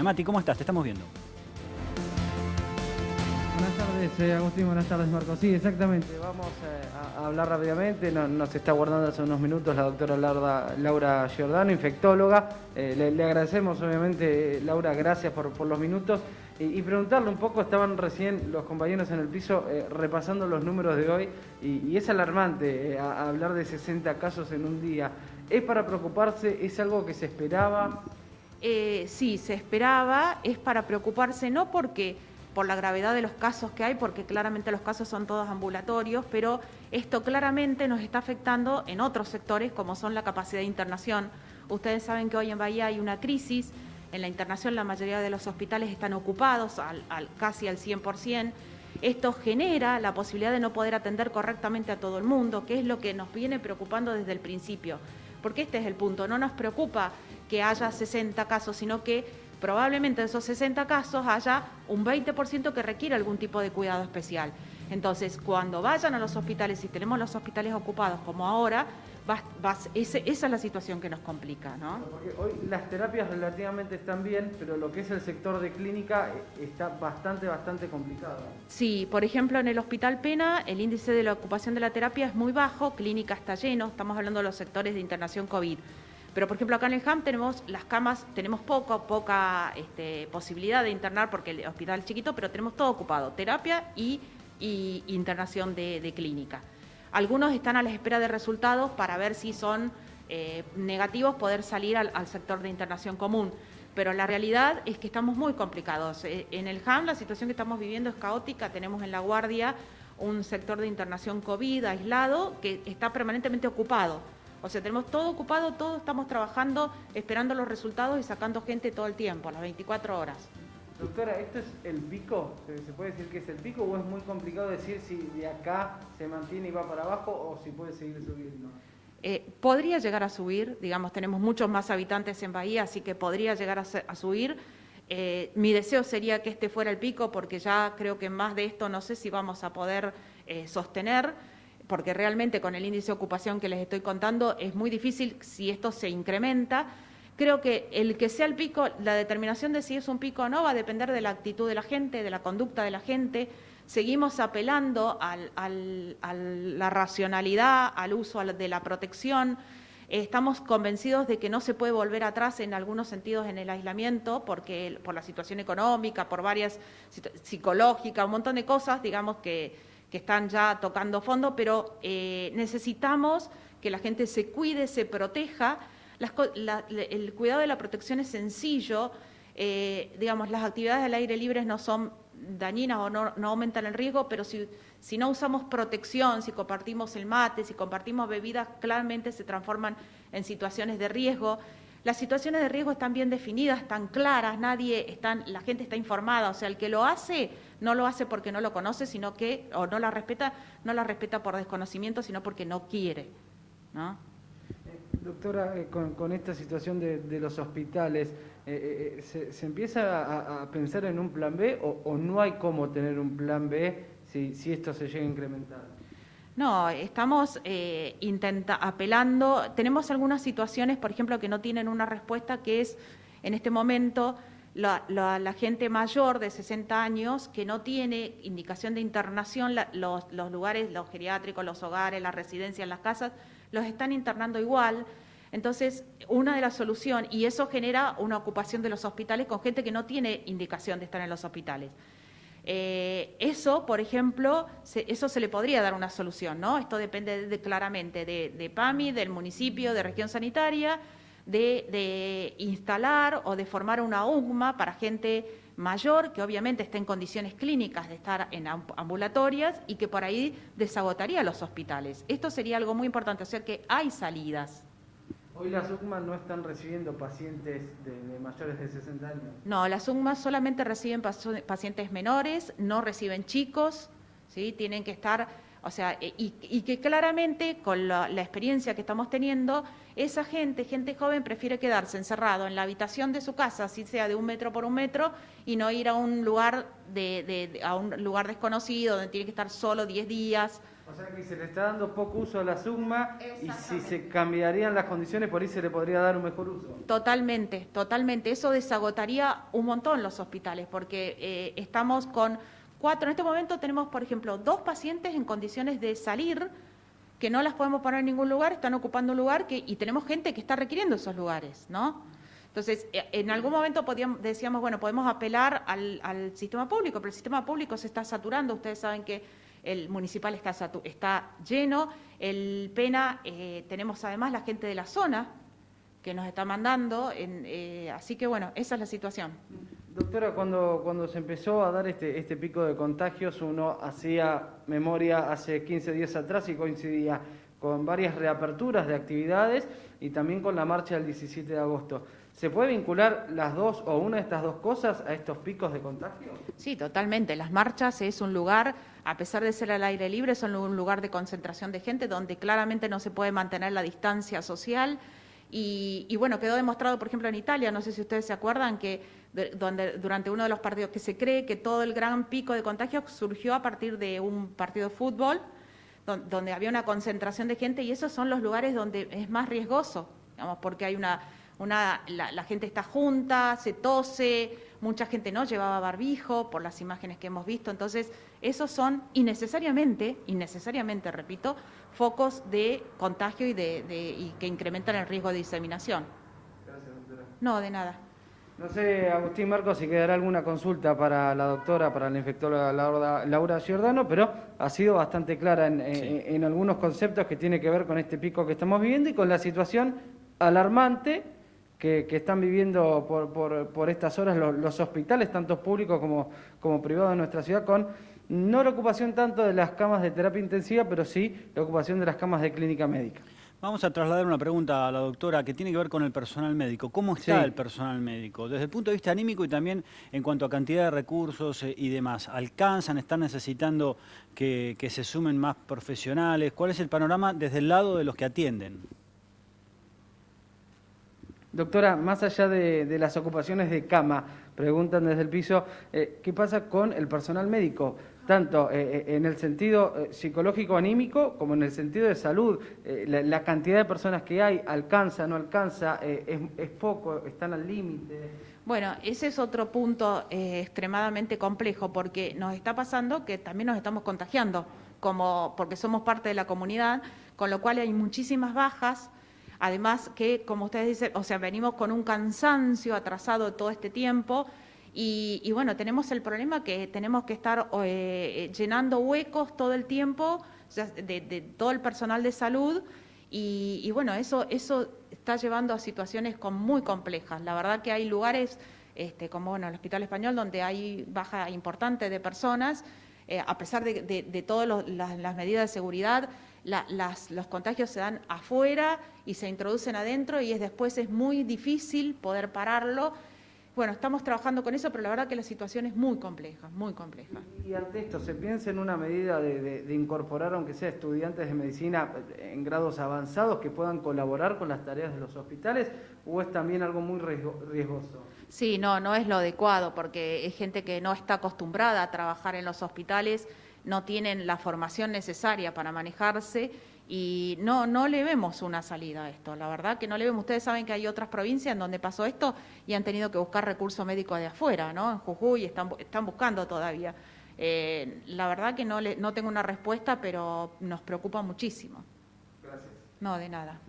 Mati, ¿cómo estás? Te estamos viendo. Buenas tardes, Agustín, buenas tardes, Marco. Sí, exactamente, vamos a hablar rápidamente. Nos está guardando hace unos minutos la doctora Laura Giordano, infectóloga. Le agradecemos, obviamente, Laura, gracias por los minutos. Y preguntarle un poco, estaban recién los compañeros en el piso repasando los números de hoy y es alarmante hablar de 60 casos en un día. ¿Es para preocuparse? ¿Es algo que se esperaba? Sí, se esperaba, es para preocuparse no porque por la gravedad de los casos que hay, porque claramente los casos son todos ambulatorios, pero esto claramente nos está afectando en otros sectores como son la capacidad de internación. Ustedes saben que hoy en Bahía hay una crisis, en la internación la mayoría de los hospitales están ocupados casi al 100%. Esto genera la posibilidad de no poder atender correctamente a todo el mundo, que es lo que nos viene preocupando desde el principio. Porque este es el punto, no nos preocupa que haya 60 casos, sino que probablemente de esos 60 casos haya un 20% que requiere algún tipo de cuidado especial. Entonces, cuando vayan a los hospitales, si tenemos los hospitales ocupados como ahora, esa es la situación que nos complica, ¿no? Porque hoy las terapias relativamente están bien, pero lo que es el sector de clínica está bastante complicado. Sí, por ejemplo, en el Hospital Pena el índice de la ocupación de la terapia es muy bajo, clínica está lleno, estamos hablando de los sectores de internación COVID. Pero, por ejemplo, acá en el HAM tenemos las camas, tenemos poca posibilidad de internar porque el hospital es chiquito, pero tenemos todo ocupado, terapia y internación de clínica. Algunos están a la espera de resultados para ver si son negativos, poder salir al sector de internación común. Pero la realidad es que estamos muy complicados. En el HAM la situación que estamos viviendo es caótica, tenemos en La Guardia un sector de internación COVID aislado que está permanentemente ocupado. O sea, tenemos todo ocupado, todos estamos trabajando, esperando los resultados y sacando gente todo el tiempo, a las 24 horas. Doctora, ¿esto es el pico? ¿Se puede decir que es el pico o es muy complicado decir si de acá se mantiene y va para abajo o si puede seguir subiendo? Podría llegar a subir, digamos, tenemos muchos más habitantes en Bahía, así que podría llegar a subir. Mi deseo sería que este fuera el pico porque ya creo que más de esto no sé si vamos a poder sostener, porque realmente con el índice de ocupación que les estoy contando es muy difícil si esto se incrementa. Creo que el que sea el pico, la determinación de si es un pico o no va a depender de la actitud de la gente, de la conducta de la gente. Seguimos apelando a la racionalidad, al uso de la protección. Estamos convencidos de que no se puede volver atrás en algunos sentidos en el aislamiento, porque por la situación económica, por varias psicológicas, un montón de cosas, digamos, que están ya tocando fondo, pero necesitamos que la gente se cuide, se proteja. El cuidado de la protección es sencillo, digamos, las actividades al aire libre no son dañinas o no aumentan el riesgo, pero si no usamos protección, si compartimos el mate, si compartimos bebidas, claramente se transforman en situaciones de riesgo. Las situaciones de riesgo están bien definidas, están claras, la gente está informada, o sea, el que lo hace no lo hace porque no lo conoce, sino que, o no la respeta por desconocimiento, sino porque no quiere, ¿no? Doctora, con esta situación de los hospitales, ¿se empieza a pensar en un plan B o no hay cómo tener un plan B si esto se llega a incrementar? No, estamos apelando. Tenemos algunas situaciones, por ejemplo, que no tienen una respuesta, que es en este momento la gente mayor de 60 años que no tiene indicación de internación, los lugares, los geriátricos, los hogares, las residencias, las casas, los están internando igual. Entonces, una de las soluciones, y eso genera una ocupación de los hospitales con gente que no tiene indicación de estar en los hospitales. Eso, por ejemplo, eso se le podría dar una solución, ¿no? Esto depende claramente de PAMI, del municipio, de región sanitaria, de instalar o de formar una UGMA para gente mayor que obviamente esté en condiciones clínicas de estar en ambulatorias y que por ahí desagotaría los hospitales. Esto sería algo muy importante, o sea que hay salidas. Hoy las UCMA no están recibiendo pacientes de mayores de 60 años. No, las UCMA solamente reciben pacientes menores, no reciben chicos, ¿sí? Tienen que estar, o sea, y que claramente con la experiencia que estamos teniendo, esa gente joven prefiere quedarse encerrado en la habitación de su casa, así sea de 1 metro por 1 metro, y no ir a un lugar a un lugar desconocido donde tiene que estar solo 10 días. O sea que se le está dando poco uso a la SUGMA y si se Exactamente. cambiarían las condiciones, por ahí se le podría dar un mejor uso. Totalmente, totalmente. Eso desagotaría un montón los hospitales, porque estamos con 4, en este momento tenemos, por ejemplo, 2 pacientes en condiciones de salir, que no las podemos poner en ningún lugar, están ocupando un lugar y tenemos gente que está requiriendo esos lugares, ¿no? Entonces, en algún momento decíamos, bueno, podemos apelar al sistema público, pero el sistema público se está saturando. Ustedes saben que el municipal está lleno, el PENA, tenemos además la gente de la zona que nos está mandando, así que bueno, esa es la situación. Doctora, cuando se empezó a dar este pico de contagios, uno hacía memoria hace 15 días atrás y coincidía con varias reaperturas de actividades y también con la marcha del 17 de agosto. ¿Se puede vincular las dos o una de estas dos cosas a estos picos de contagio? Sí, totalmente. Las marchas es un lugar, a pesar de ser al aire libre, son un lugar de concentración de gente donde claramente no se puede mantener la distancia social. Y bueno, quedó demostrado, por ejemplo, en Italia, no sé si ustedes se acuerdan, que donde durante uno de los partidos, que se cree que todo el gran pico de contagios surgió a partir de un partido de fútbol, donde había una concentración de gente, y esos son los lugares donde es más riesgoso, digamos, porque hay la gente está junta, se tose, mucha gente no llevaba barbijo por las imágenes que hemos visto. Entonces, esos son innecesariamente, repito, focos de contagio y que incrementan el riesgo de diseminación. Gracias, doctora. No, de nada. No sé, Agustín Marcos, si quedará alguna consulta para la doctora, para la infectóloga Laura Giordano, pero ha sido bastante clara en algunos conceptos que tiene que ver con este pico que estamos viviendo y con la situación alarmante que están viviendo por estas horas los hospitales, tanto públicos como privados de nuestra ciudad, con no la ocupación tanto de las camas de terapia intensiva, pero sí la ocupación de las camas de clínica médica. Vamos a trasladar una pregunta a la doctora que tiene que ver con el personal médico. ¿Cómo está el personal médico? Desde el punto de vista anímico y también en cuanto a cantidad de recursos y demás. ¿Alcanzan? ¿Están necesitando que se sumen más profesionales? ¿Cuál es el panorama desde el lado de los que atienden? Doctora, más allá de las ocupaciones de cama, preguntan desde el piso, ¿qué pasa con el personal médico? Tanto en el sentido psicológico-anímico como en el sentido de salud. La cantidad de personas que hay, ¿alcanza, no alcanza? ¿Es poco? ¿Están al límite? Bueno, ese es otro punto extremadamente complejo, porque nos está pasando que también nos estamos contagiando, porque somos parte de la comunidad, con lo cual hay muchísimas bajas. Además que, como ustedes dicen, o sea, venimos con un cansancio atrasado todo este tiempo y bueno, tenemos el problema que tenemos que estar llenando huecos todo el tiempo, o sea, de todo el personal de salud y bueno, eso está llevando a situaciones muy complejas. La verdad que hay lugares como bueno, el Hospital Español donde hay baja importante de personas, a pesar de todas las medidas de seguridad. Los contagios se dan afuera y se introducen adentro y después es muy difícil poder pararlo. Bueno, estamos trabajando con eso, pero la verdad que la situación es muy compleja, muy compleja. Y ante esto, ¿se piensa en una medida de incorporar, aunque sea estudiantes de medicina en grados avanzados, que puedan colaborar con las tareas de los hospitales, o es también algo muy riesgoso? Sí, no es lo adecuado, porque es gente que no está acostumbrada a trabajar en los hospitales, no tienen la formación necesaria para manejarse y no le vemos una salida a esto. La verdad que no le vemos. Ustedes saben que hay otras provincias en donde pasó esto y han tenido que buscar recurso médico de afuera, ¿no? En Jujuy están buscando todavía. La verdad que no tengo una respuesta, pero nos preocupa muchísimo. Gracias. No, de nada.